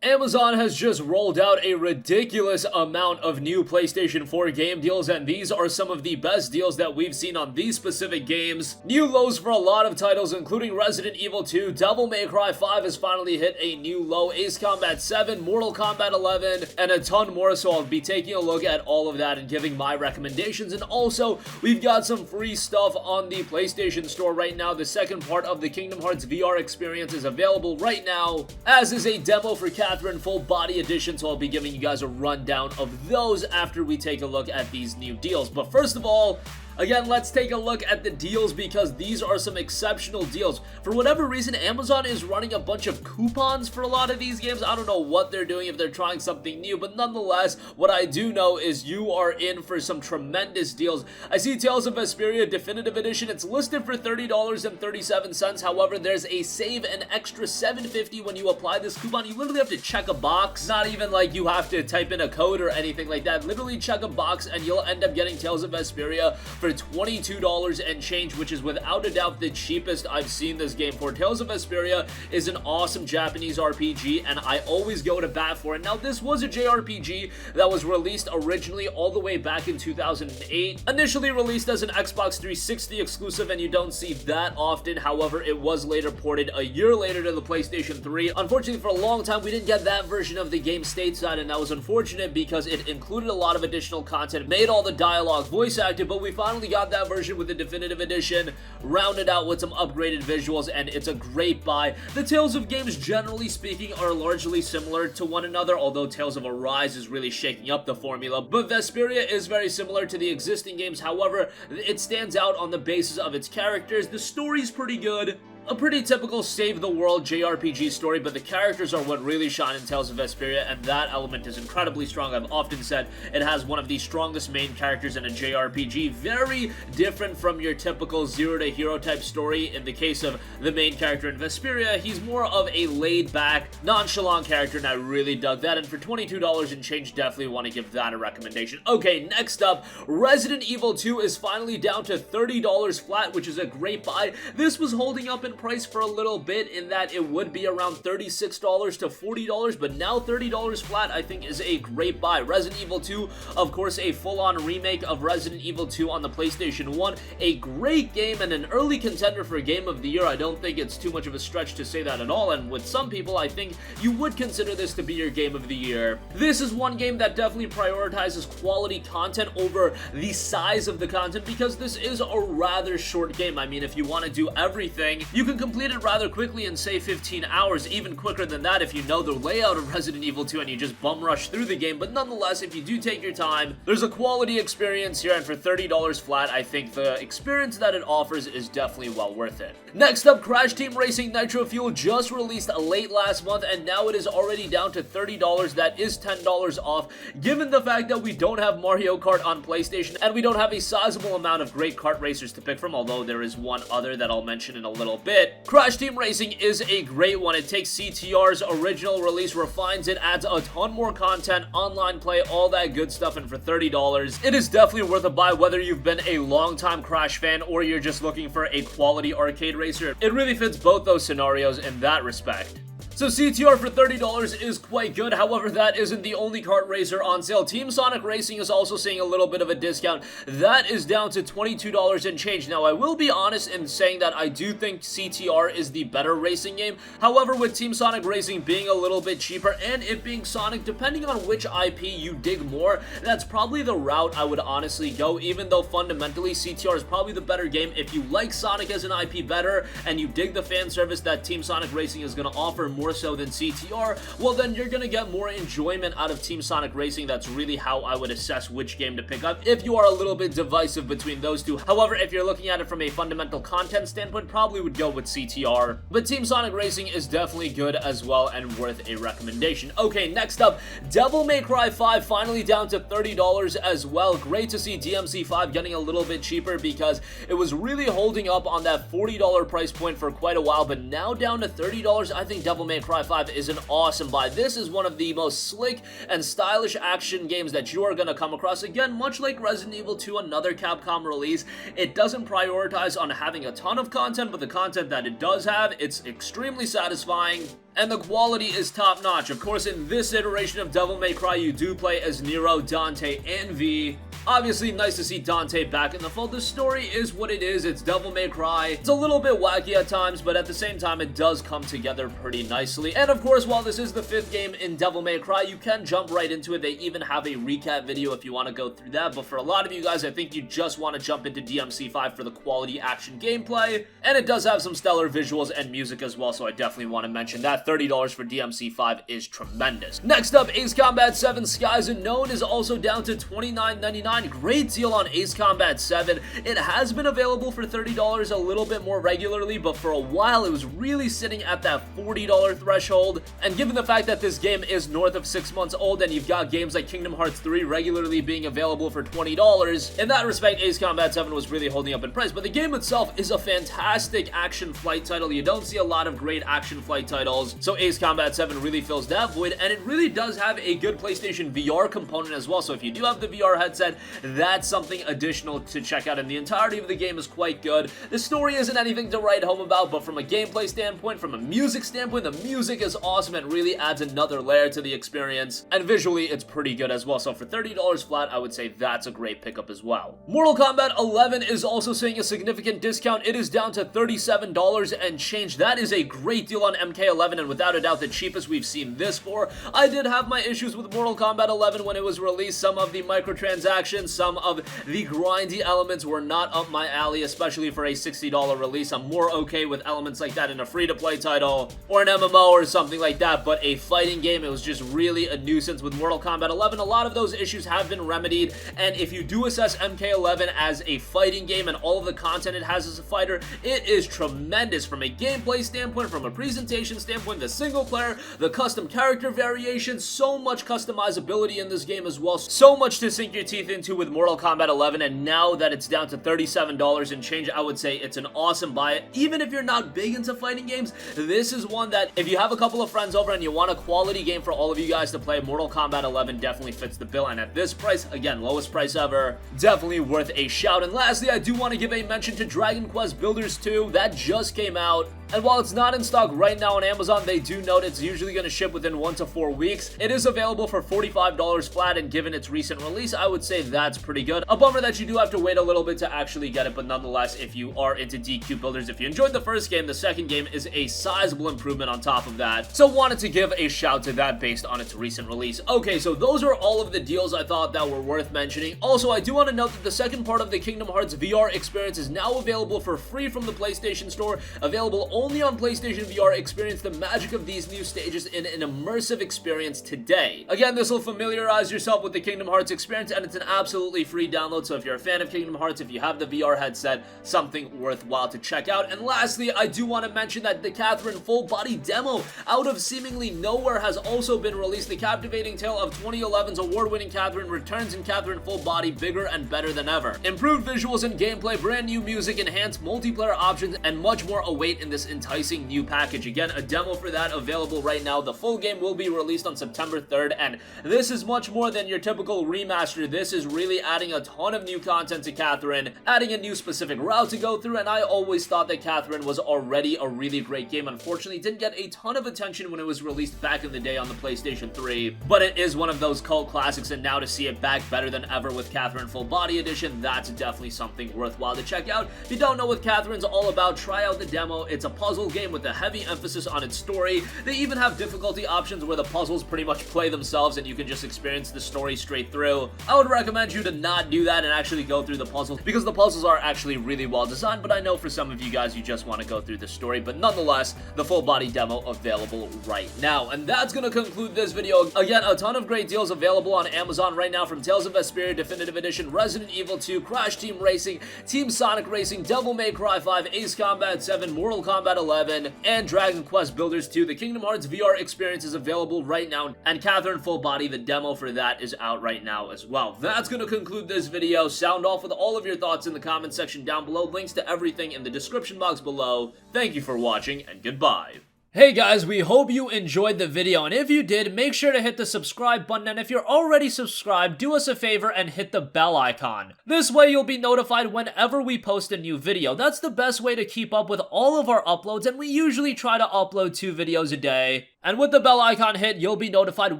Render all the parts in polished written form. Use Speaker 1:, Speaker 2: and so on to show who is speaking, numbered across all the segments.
Speaker 1: Amazon has just rolled out a ridiculous amount of new PlayStation 4 game deals, and these are some of the best deals that we've seen on these specific games. New lows for a lot of titles, including Resident Evil 2, Devil May Cry 5 has finally hit a new low, Ace Combat 7, Mortal Kombat 11, and a ton more, so I'll be taking a look at all of that and giving my recommendations. And also, we've got some free stuff on the PlayStation Store right now. The second part of the Kingdom Hearts VR experience is available right now, as is a demo for Catherine Full Body Edition, so I'll be giving you guys a rundown of those after we take a look at these new deals. But first of all, again, let's take a look at the deals because these are some exceptional deals. For whatever reason, Amazon is running a bunch of coupons for a lot of these games. I don't know what they're doing, if they're trying something new, but nonetheless, what I do know is you are in for some tremendous deals. I see Tales of Vesperia Definitive Edition. It's listed for $30.37. However, there's a save an extra $7.50 when you apply this coupon. You literally have to check a box. Not even like you have to type in a code or anything like that. Literally check a box and you'll end up getting Tales of Vesperia for $22 and change, which is without a doubt the cheapest I've seen this game for. Tales of Vesperia is an awesome Japanese RPG, and I always go to bat for it. Now, this was a JRPG that was released originally all the way back in 2008. Initially released as an Xbox 360 exclusive, and you don't see that often. However, it was later ported a year later to the PlayStation 3. Unfortunately, for a long time, we didn't get that version of the game stateside, and that was unfortunate because it included a lot of additional content, made all the dialogue voice acted, but we finally got that version with the Definitive Edition, rounded out with some upgraded visuals, and it's a great buy. The Tales of games, generally speaking, are largely similar to one another, although Tales of Arise is really shaking up the formula, but Vesperia is very similar to the existing games. However, it stands out on the basis of its characters. The story's pretty good. A pretty typical save-the-world JRPG story, but the characters are what really shine in Tales of Vesperia, and that element is incredibly strong. I've often said it has one of the strongest main characters in a JRPG, very different from your typical zero-to-hero type story. In the case of the main character in Vesperia, he's more of a laid-back, nonchalant character, and I really dug that, and for $22 and change, definitely want to give that a recommendation. Okay, next up, Resident Evil 2 is finally down to $30 flat, which is a great buy. This was holding up in price for a little bit in that it would be around $36 to $40, but now $30 flat I think is a great buy. Resident Evil 2, of course, a full-on remake of Resident Evil 2 on the PlayStation 1, a great game and an early contender for Game of the Year. I don't think it's too much of a stretch to say that at all, and with some people I think you would consider this to be your Game of the Year. This is one game that definitely prioritizes quality content over the size of the content because this is a rather short game. I mean, if you want to do everything, you can complete it rather quickly in, say, 15 hours, even quicker than that if you know the layout of Resident Evil 2 and you just bum rush through the game. But nonetheless, if you do take your time, there's a quality experience here, and for $30 flat, I think the experience that it offers is definitely well worth it. Next up, Crash Team Racing Nitro Fuel just released late last month, and now it is already down to $30. That is $10 off. Given the fact that we don't have Mario Kart on PlayStation, and we don't have a sizable amount of great kart racers to pick from, although there is one other that I'll mention in a little bit, Crash Team Racing is a great one. It takes CTR's original release, refines it, adds a ton more content, online play, all that good stuff, and for $30, it is definitely worth a buy whether you've been a long-time Crash fan or you're just looking for a quality arcade racer. It really fits both those scenarios in that respect. So CTR for $30 is quite good. However, that isn't the only kart racer on sale. Team Sonic Racing is also seeing a little bit of a discount. That is down to $22 and change. Now, I will be honest in saying that I do think CTR is the better racing game. However, with Team Sonic Racing being a little bit cheaper and it being Sonic, depending on which IP you dig more, that's probably the route I would honestly go, even though fundamentally CTR is probably the better game. If you like Sonic as an IP better and you dig the fan service that Team Sonic Racing is going to offer more so than CTR, well then you're gonna get more enjoyment out of Team Sonic Racing. That's really how I would assess which game to pick up if you are a little bit divisive between those two. However, if you're looking at it from a fundamental content standpoint, probably would go with CTR. But Team Sonic Racing is definitely good as well and worth a recommendation. Okay, next up, Devil May Cry 5 finally down to $30 as well. Great to see DMC5 getting a little bit cheaper because it was really holding up on that $40 price point for quite a while, but now down to $30, I think Devil May May Cry 5 is an awesome buy. This is one of the most slick and stylish action games that you are going to come across. Again, much like Resident Evil 2, another Capcom release, it doesn't prioritize on having a ton of content, but the content that it does have, it's extremely satisfying, and the quality is top-notch. Of course, in this iteration of Devil May Cry, you do play as Nero, Dante, and V. Obviously, nice to see Dante back in the fold. The story is what it is. It's Devil May Cry. It's a little bit wacky at times, but at the same time, it does come together pretty nicely. And of course, while this is the 5th game in Devil May Cry, you can jump right into it. They even have a recap video if you want to go through that. But for a lot of you guys, I think you just want to jump into DMC5 for the quality action gameplay. And it does have some stellar visuals and music as well, so I definitely want to mention that. $30 for DMC5 is tremendous. Next up, Ace Combat 7 Skies Unknown is also down to $29.99. Great deal on Ace Combat 7. It has been available for $30 a little bit more regularly, but for a while it was really sitting at that $40 threshold. And given the fact that this game is north of 6 months old and you've got games like Kingdom Hearts 3 regularly being available for $20, in that respect, Ace Combat 7 was really holding up in price. But the game itself is a fantastic action flight title. You don't see a lot of great action flight titles, so Ace Combat 7 really fills that void, and it really does have a good PlayStation VR component as well. So if you do have the VR headset, that's something additional to check out, and the entirety of the game is quite good. The story isn't anything to write home about, but from a gameplay standpoint, from a music standpoint, the music is awesome. It really adds another layer to the experience, and visually it's pretty good as well. So for $30 flat, I would say that's a great pickup as well. Mortal Kombat 11 is also seeing a significant discount. It is down to $37 and change. That is a great deal on MK11, and without a doubt the cheapest we've seen this for. I did have my issues with Mortal Kombat 11 when it was released. Some of the microtransactions, some of the grindy elements were not up my alley, especially for a $60 release. I'm more okay with elements like that in a free-to-play title or an MMO or something like that, but a fighting game, it was just really a nuisance with Mortal Kombat 11. A lot of those issues have been remedied, and if you do assess MK11 as a fighting game and all of the content it has as a fighter, it is tremendous from a gameplay standpoint, from a presentation standpoint, the single player, the custom character variation, so much customizability in this game as well, so much to sink your teeth into with Mortal Kombat 11, and now that it's down to $37 and change, I would say it's an awesome buy. Even if you're not big into fighting games, this is one that if you have a couple of friends over and you want a quality game for all of you guys to play, Mortal Kombat 11 definitely fits the bill, and at this price, again, lowest price ever, definitely worth a shout. And lastly, I do want to give a mention to Dragon Quest Builders 2. That just came out, and while it's not in stock right now on Amazon, they do note it's usually going to ship within 1 to 4 weeks. It is available for $45 flat, and given its recent release, I would say that's pretty good. A bummer that you do have to wait a little bit to actually get it, but nonetheless, if you are into DQ builders, if you enjoyed the first game, the second game is a sizable improvement on top of that. So wanted to give a shout to that based on its recent release. Okay, so those are all of the deals I thought that were worth mentioning. Also, I do want to note that the second part of the Kingdom Hearts VR experience is now available for free from the PlayStation Store, available only on PlayStation VR. Experience the magic of these new stages in an immersive experience today. Again, this will familiarize yourself with the Kingdom Hearts experience, and it's an absolutely free download, so if you're a fan of Kingdom Hearts, if you have the VR headset, something worthwhile to check out. And lastly, I do want to mention that the Catherine full body demo out of seemingly nowhere has also been released. The captivating tale of 2011's award-winning Catherine returns in Catherine full body, bigger and better than ever. Improved visuals and gameplay, brand new music, enhanced multiplayer options, and much more await in this enticing new package. Again, a demo for that available right now. The full game will be released on September 3rd, and this is much more than your typical remaster. This is really adding a ton of new content to Catherine, adding a new specific route to go through, and I always thought that Catherine was already a really great game. Unfortunately, it didn't get a ton of attention when it was released back in the day on the PlayStation 3, but it is one of those cult classics, and now to see it back better than ever with Catherine Full Body Edition, that's definitely something worthwhile to check out. If you don't know what Catherine's all about, try out the demo. It's a puzzle game with a heavy emphasis on its story. They even have difficulty options where the puzzles pretty much play themselves and you can just experience the story straight through. I would recommend you to not do that and actually go through the puzzles, because the puzzles are actually really well designed, but I know for some of you guys you just want to go through the story. But nonetheless, the full body demo available right now. And that's going to conclude this video. Again, a ton of great deals available on Amazon right now, from Tales of Vesperia Definitive Edition, Resident Evil 2, Crash Team Racing, Team Sonic Racing, Devil May Cry 5, Ace Combat 7, Mortal Kombat 11, and Dragon Quest Builders 2. The Kingdom Hearts VR experience is available right now, and Catherine Full Body, the demo for that, is out right now as well. That's going to conclude this video. Sound off with all of your thoughts in the comment section down below. Links to everything in the description box below. Thank you for watching, and goodbye. Hey guys, we hope you enjoyed the video, and if you did, make sure to hit the subscribe button, and if you're already subscribed, do us a favor and hit the bell icon. This way you'll be notified whenever we post a new video. That's the best way to keep up with all of our uploads, and we usually try to upload 2 videos a day. And with the bell icon hit, you'll be notified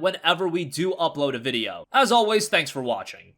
Speaker 1: whenever we do upload a video. As always, thanks for watching.